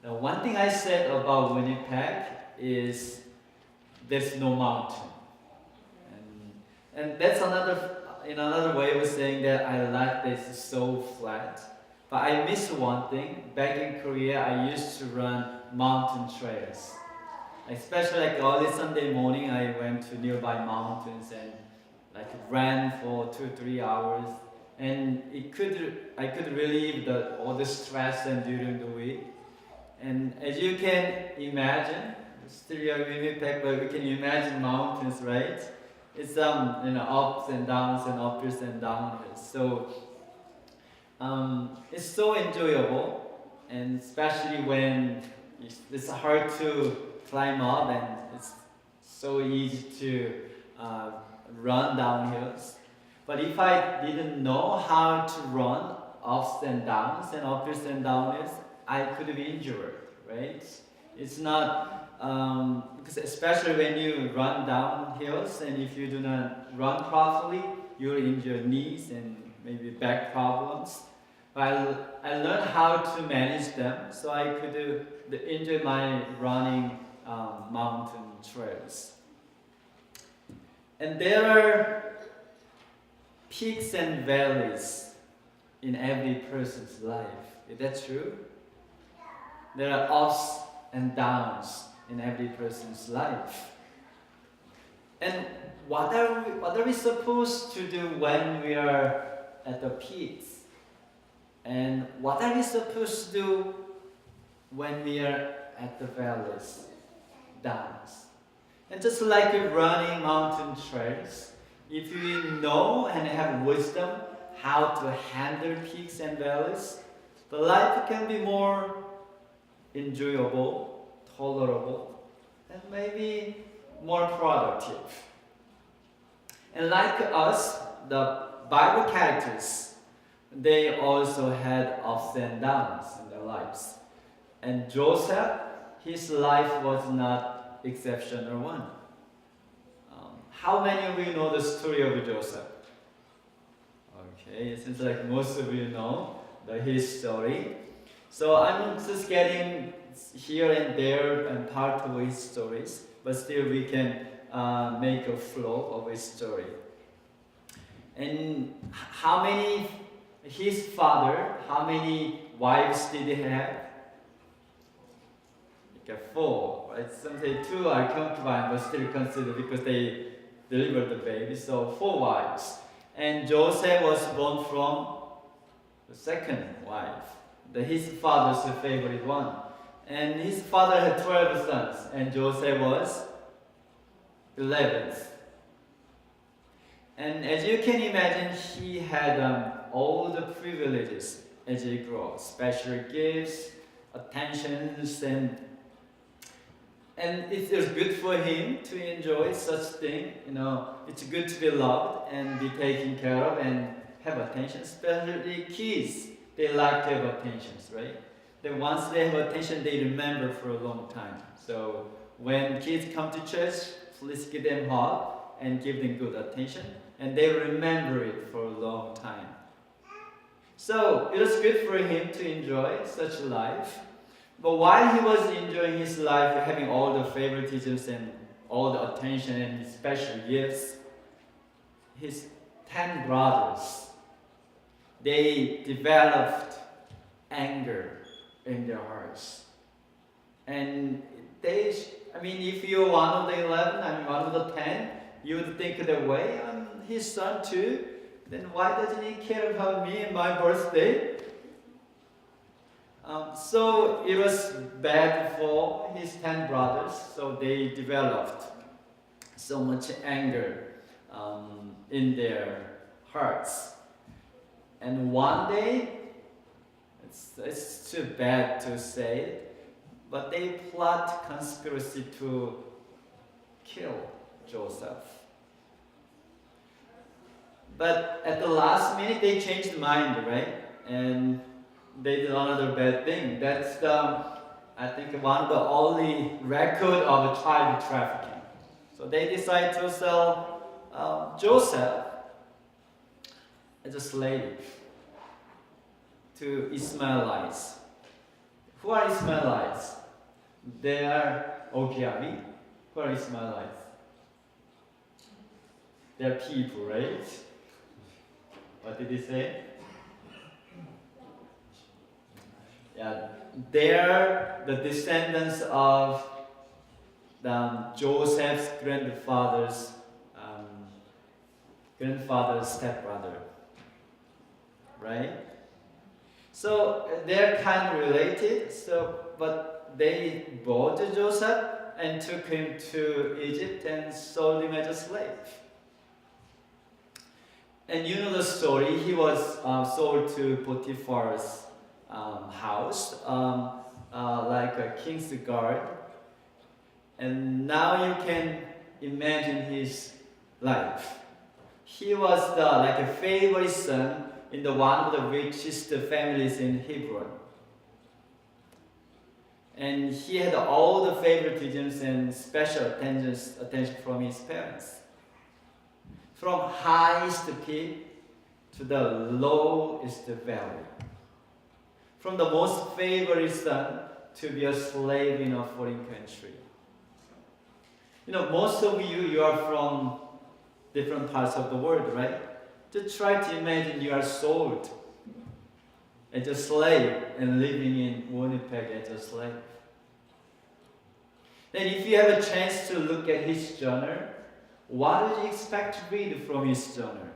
Now, one thing I said about Winnipeg is there's no mountain, and that's another way of saying that I like this is so flat. But I miss one thing. Back in Korea, I used to run mountain trails. Especially like early Sunday morning, I went to nearby mountains and like ran for 2 3 hours, and I could relieve all the stress and during the week. And as you can imagine, still we are in Winnipeg, but we can imagine mountains, right? It's ups and downs and ups and downs. So it's so enjoyable, and especially when it's hard to climb up and it's so easy to run down hills. But if I didn't know how to run ups and downs and ups and downs, I could be injured, right? It's not, because especially when you run down hills and if you do not run properly, you'll injure knees and maybe back problems. But I learned how to manage them so I could enjoy my running mountain trails. And there are peaks and valleys in every person's life. Is that true? There are ups and downs in every person's life. And what are we supposed to do when we are at the peaks? And what are we supposed to do when we are at the valleys, downs? And just like running mountain trails, if you know and have wisdom how to handle peaks and valleys, the life can be more enjoyable, tolerable, and maybe more productive. And like us, the Bible characters, they also had ups and downs in their lives. And Joseph, his life was not exceptional one. How many of you know the story of Joseph? Okay, it seems like most of you know his story. So I'm just getting here and there and part of his stories, but still we can make a flow of his story. And his father, how many wives did he have? Like 4, right? Some say 2 are concubines, but still considered because they delivered the baby. So 4 wives. And Joseph was born from the second wife, his father's favorite one. And his father had 12 sons, and Joseph was 11th. And as you can imagine, he had all the privileges as he grew up, special gifts, attentions, and it was good for him to enjoy such thing. It's good to be loved and be taken care of and have attention, especially kids. They like to have attentions, right? Then once they have attention, they remember for a long time. So when kids come to church, please give them a hug and give them good attention, and they remember it for a long time. So it was good for him to enjoy such a life. But while he was enjoying his life, having all the favoritisms and all the attention and his special gifts, his 10 brothers, they developed anger in their hearts. And if you're one of the 11, one of the 10, you would think that way, I'm his son too, then why doesn't he care about me and my birthday? So it was bad for his 10 brothers, so they developed so much anger in their hearts. And one day, it's too bad to say it, but they plot conspiracy to kill Joseph. But at the last minute, they changed their mind, right? And they did another bad thing. That's I think one of the only record of child trafficking. So they decided to sell Joseph as a slave to Ishmaelites, Who are Ishmaelites? They are Okiabi. Who are Ishmaelites? They are people, right? What did he say? Yeah, they are the descendants of Joseph's grandfather's stepbrother, right? So they're kind of related. But they bought Joseph and took him to Egypt and sold him as a slave. And you know the story. He was sold to Potiphar's house, like a king's guard. And now you can imagine his life. He was like a favorite son in one of the richest families in Hebron. And he had all the favoritisms and special attention from his parents. From highest peak to the lowest valley. From the most favored son to be a slave in a foreign country. You know, most of you are from different parts of the world, right? Just try to imagine you are sold as a slave and living in Winnipeg as a slave. Then if you have a chance to look at his journal, what would you expect to read from his journal?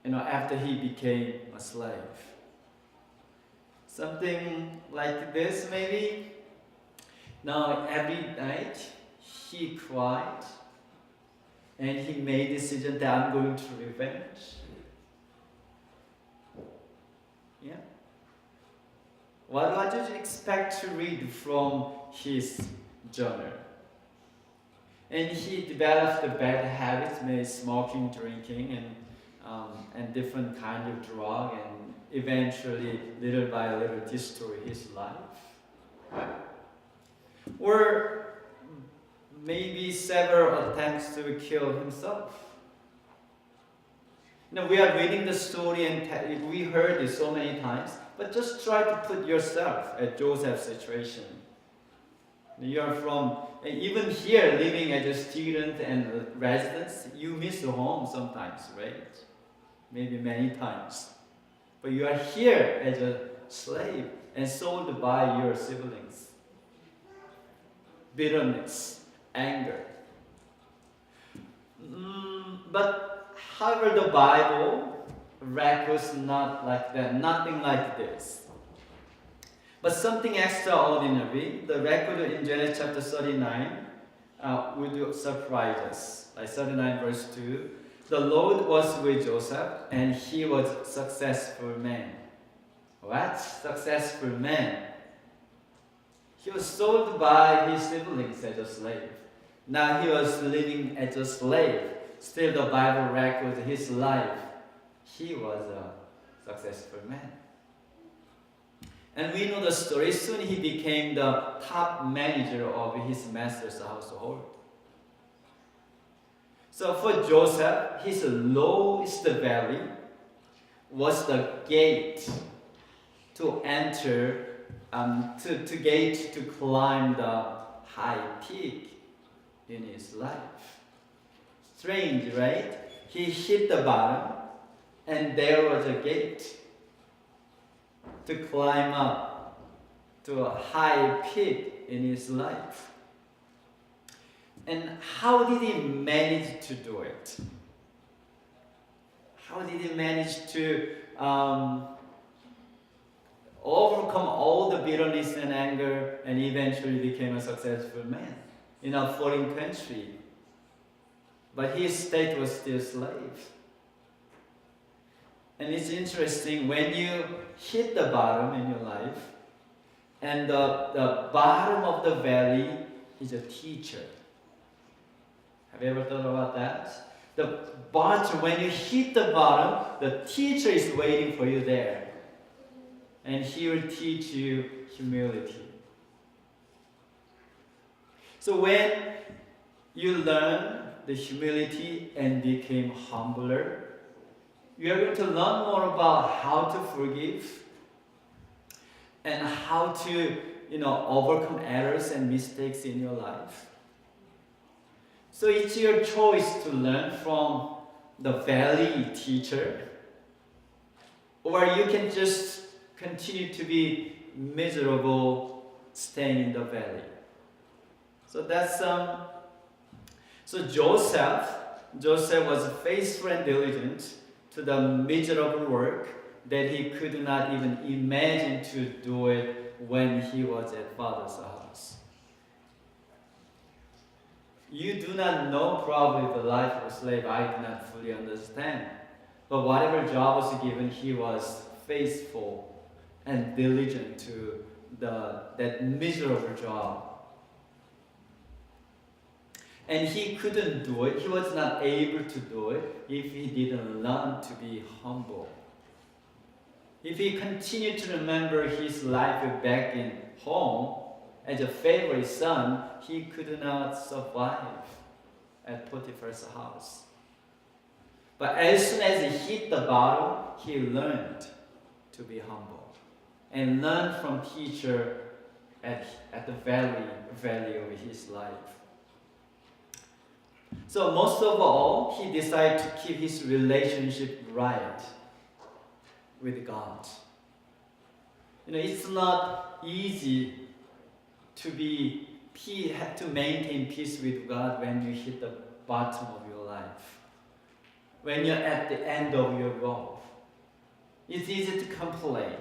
You know, after he became a slave. Something like this maybe. Now every night he cried and he made a decision that I'm going to revenge. Yeah. What did you expect to read from his journal? And he developed the bad habits, maybe smoking, drinking, and different kind of drug, and eventually, little by little, destroy his life. Or maybe several attempts to kill himself. Now we are reading the story and we heard it so many times, but just try to put yourself at Joseph's situation. You are from, even here, living as a student and residents, you miss the home sometimes, right? Maybe many times. But you are here as a slave and sold by your siblings. Bitterness, anger. But however, the Bible records not like that, nothing like this. But something extraordinary, the record in Genesis chapter 39 would surprise us. Like 39 verse 2, the Lord was with Joseph and he was a successful man. What? Successful man. He was sold by his siblings as a slave. Now he was living as a slave. Still the Bible records his life. He was a successful man. And we know the story. Soon he became the top manager of his master's household. So for Joseph, his lowest valley was the gate to enter, to climb the high peak in his life. Strange, right? He hit the bottom, and there was a gate to climb up to a high peak in his life. And how did he manage to do it? How did he manage to overcome all the bitterness and anger and eventually became a successful man in a foreign country? But his state was still slave. And it's interesting, when you hit the bottom in your life, and the bottom of the valley is a teacher. Have you ever thought about that? The bottom, when you hit the bottom, the teacher is waiting for you there. And he will teach you humility. So when you learn the humility and became humbler, you are going to learn more about how to forgive and how to, overcome errors and mistakes in your life. So it's your choice to learn from the valley teacher, or you can just continue to be miserable staying in the valley. So that's so Joseph was faithful and diligent to the miserable work that he could not even imagine to do it when he was at father's house. You do not know probably the life of a slave. I do not fully understand. But whatever job was given, he was faithful and diligent to that miserable job. And he couldn't do it. He was not able to do it if he didn't learn to be humble. If he continued to remember his life back in home as a favorite son, he could not survive at Potiphar's house. But as soon as he hit the bottom, he learned to be humble and learned from teacher at the valley of his life. So most of all, he decided to keep his relationship right with God. It's not easy to maintain peace with God when you hit the bottom of your life. When you're at the end of your rope. It's easy to complain.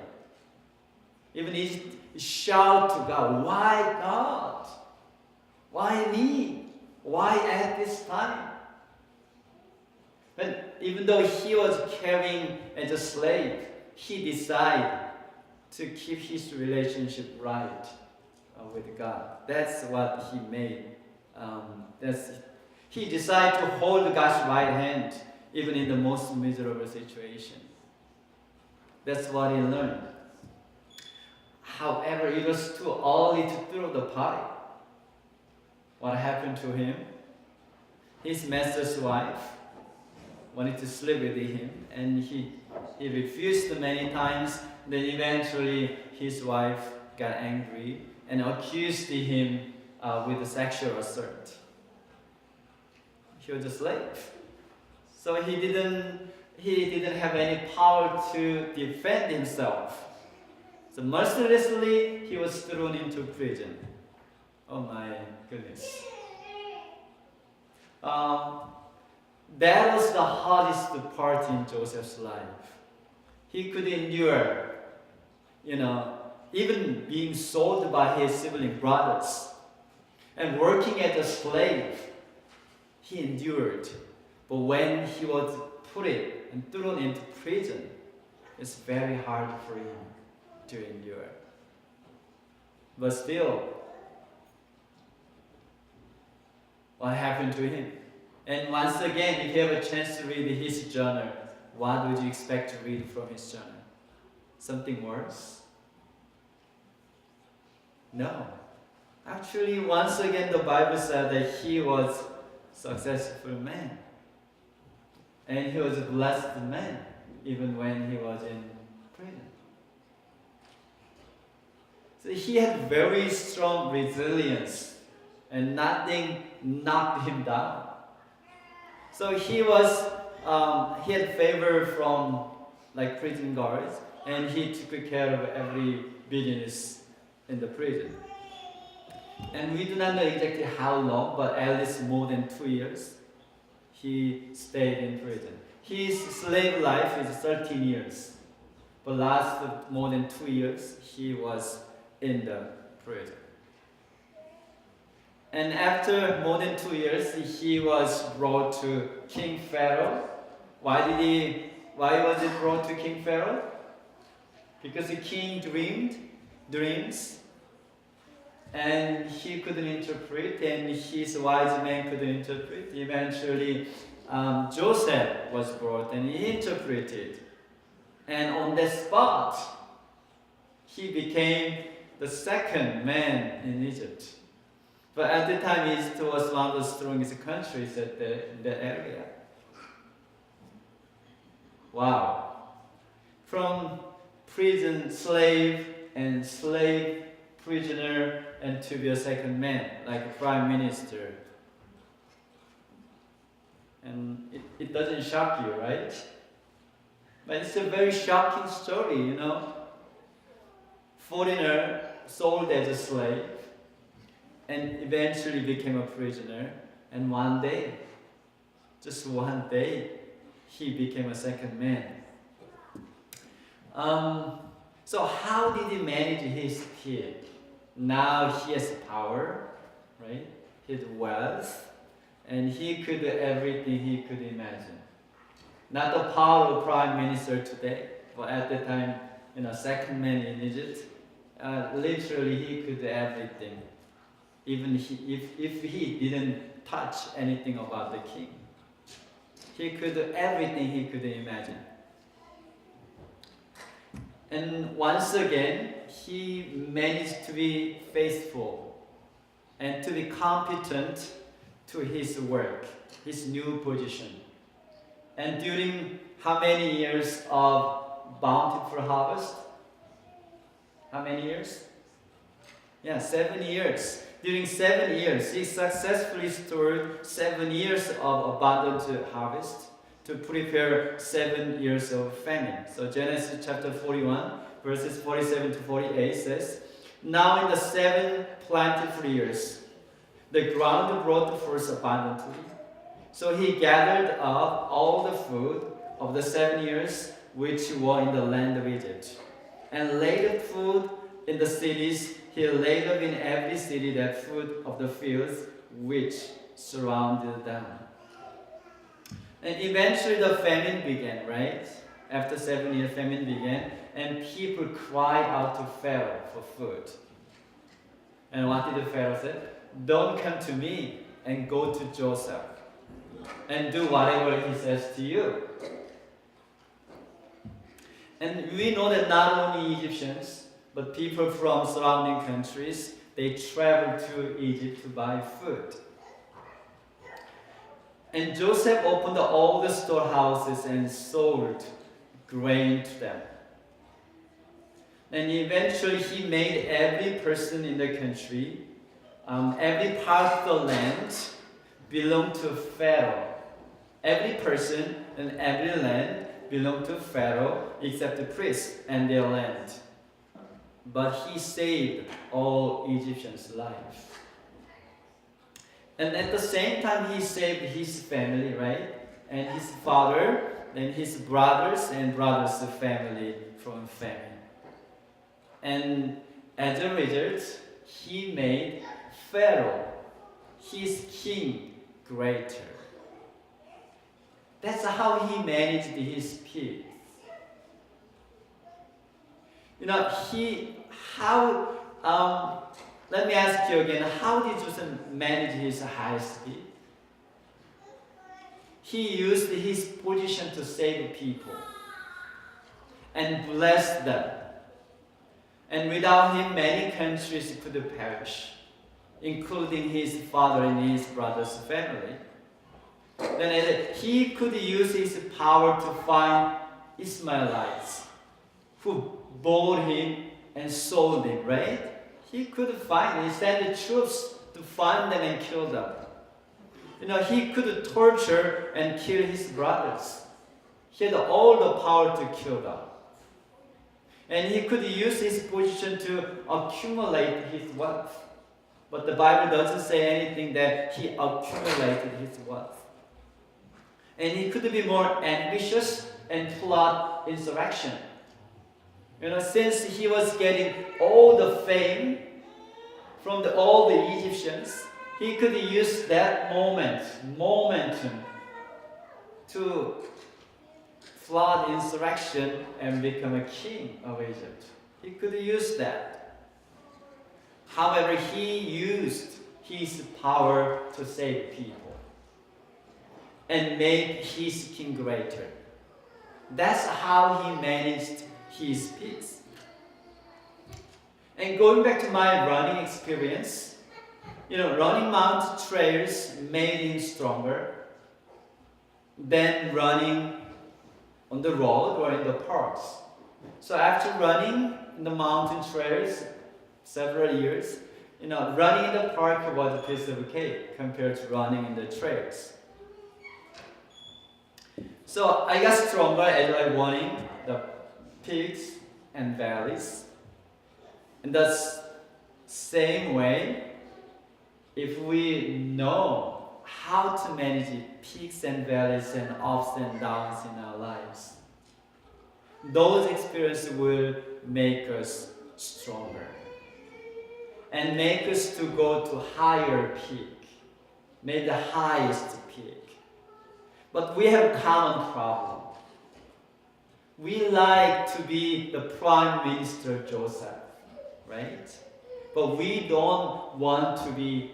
Even easy to shout to God, why God? Why me? Why at this time? But even though he was carrying as a slave, he decided to keep his relationship right with God. That's what he made. He decided to hold God's right hand even in the most miserable situation. That's what he learned. However, it was too early to throw the party. What happened to him? His master's wife wanted to sleep with him, and he refused many times. Then eventually his wife got angry and accused him with sexual assault. He was a slave, so he didn't have any power to defend himself. So mercilessly he was thrown into prison. Oh my goodness. That was the hardest part in Joseph's life. He could endure, even being sold by his sibling brothers and working as a slave. He endured. But when he was put and thrown into prison, it's very hard for him to endure. But still, what happened to him? And once again, if you have a chance to read his journal, what would you expect to read from his journal? Something worse? No. Actually, once again, the Bible said that he was a successful man. And he was a blessed man, even when he was in prison. So he had very strong resilience, and nothing knocked him down. So he had favor from prison guards, and he took care of every business in the prison. And we do not know exactly how long, but at least more than 2 years, he stayed in prison. His slave life is 13 years, but last more than 2 years, he was in the prison. And after more than 2 years, he was brought to King Pharaoh. Why was he brought to King Pharaoh? Because the king dreamed dreams, and he couldn't interpret, and his wise man couldn't interpret. Eventually, Joseph was brought, and he interpreted. And on that spot, he became the second man in Egypt. But at the time, Egypt was one of the strongest countries in that area. Wow. From prison slave and slave, prisoner, and to be a second man, like a prime minister. And it doesn't shock you, right? But it's a very shocking story, you know. Foreigner sold as a slave and eventually became a prisoner. And one day, just one day, he became a second man. So how did he manage his kid? Now he has power, right? His wealth, and he could do everything he could imagine. Not the power of prime minister today, but at the time, second man in Egypt, literally he could do everything. Even if he didn't touch anything about the king, he could do everything he could imagine. And once again, he managed to be faithful and to be competent to his work, his new position. And during how many years of bountiful harvest? How many years? Yeah, 7 years. During 7 years, he successfully stored 7 years of abundant harvest to prepare 7 years of famine. So Genesis chapter 41, verses 47 to 48 says, "Now in the 7 plentiful years, the ground brought forth abundantly. So he gathered up all the food of the 7 years which were in the land of Egypt, and laid up food in the cities. He laid up in every city that food of the fields which surrounded them." And eventually the famine began, right? After 7 years, famine began, and people cried out to Pharaoh for food. And what did the Pharaoh say? "Don't come to me, and go to Joseph, and do whatever he says to you." And we know that not only Egyptians, but people from surrounding countries, they traveled to Egypt to buy food. And Joseph opened all the storehouses and sold grain to them. And eventually he made every person in the country, every part of the land belonged to Pharaoh. Every person and every land belonged to Pharaoh except the priests and their land. But he saved all Egyptians' lives. And at the same time, he saved his family, right? And his father, and his brothers and brothers' family from famine. And as a result, he made Pharaoh, his king, greater. That's how he managed his kids. Let me ask you again, how did Joseph manage his high speed? He used his position to save people and bless them. And without him, many countries could perish, including his father and his brother's family. Then he could use his power to find Ishmaelites who bought him and sold him, right? He could find, he sent the troops to find them and kill them. He could torture and kill his brothers. He had all the power to kill them. And he could use his position to accumulate his wealth. But the Bible doesn't say anything that he accumulated his wealth. And he could be more ambitious and plot insurrection. Since he was getting all the fame from all the Egyptians, he could use that momentum to flood insurrection and become a king of Egypt. He could use that. However, he used his power to save people and make his king greater. That's how he managed his peace. And going back to my running experience, running mountain trails made him stronger than running on the road or in the parks. So after running in the mountain trails several years, running in the park was a piece of cake compared to running in the trails. So I got stronger as I running the peaks and valleys. In the same way, if we know how to manage peaks and valleys and ups and downs in our lives, those experiences will make us stronger and make us to go to higher peak, maybe the highest peak. But we have a common problem. We like to be the Prime Minister Joseph, right? But we don't want to be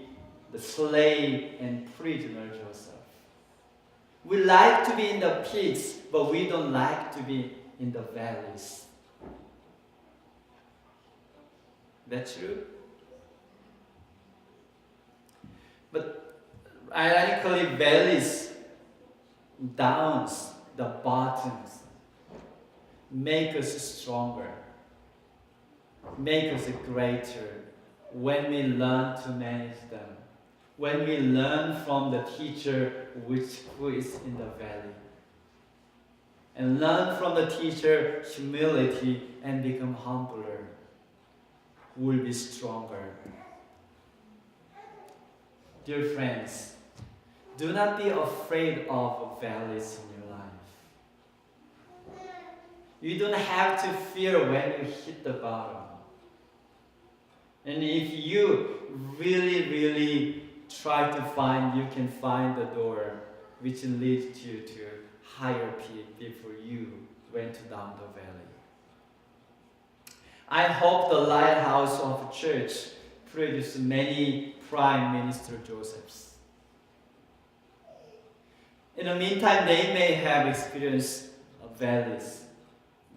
the slave and prisoner Joseph. We like to be in the peaks, but we don't like to be in the valleys. That's true? But ironically, valleys, downs, the bottoms, make us stronger, make us greater when we learn to manage them, when we learn from the teacher who is in the valley, and learn from the teacher humility and become humbler, will be stronger. Dear friends, do not be afraid of valleys in your life. You don't have to fear when you hit the bottom. And if you really try to find, you can find the door which leads you to higher peak before you went down the valley. I hope the Lighthouse of Church produces many Prime Minister Josephs. In the meantime, they may have experienced valleys.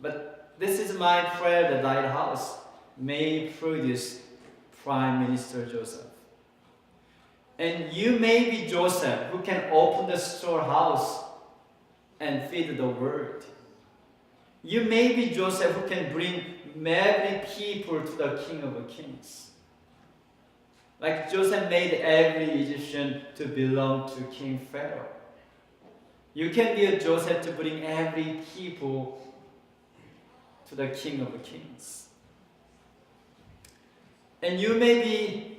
But this is my prayer that Lighthouse may produce Prime Minister Joseph. And you may be Joseph who can open the storehouse and feed the world. You may be Joseph who can bring every people to the King of Kings. Like Joseph made every Egyptian to belong to King Pharaoh. You can be a Joseph to bring every people to the King of Kings. And you may be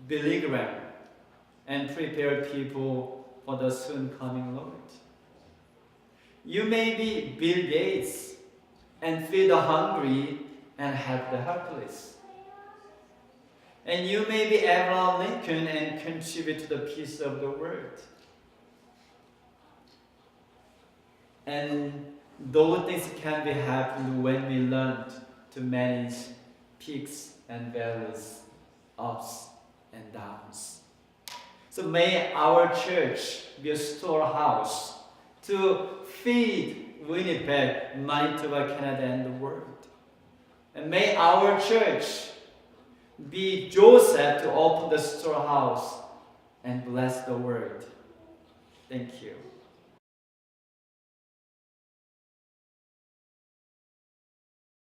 Billy Graham and prepare people for the soon coming Lord. You may be Bill Gates and feed the hungry and help the helpless. And you may be Abraham Lincoln and contribute to the peace of the world. And those things can be happened when we learn to manage peaks and valleys, ups and downs. So may our church be a storehouse to feed Winnipeg, Manitoba, Canada, and the world. And may our church be Joseph to open the storehouse and bless the world. Thank you.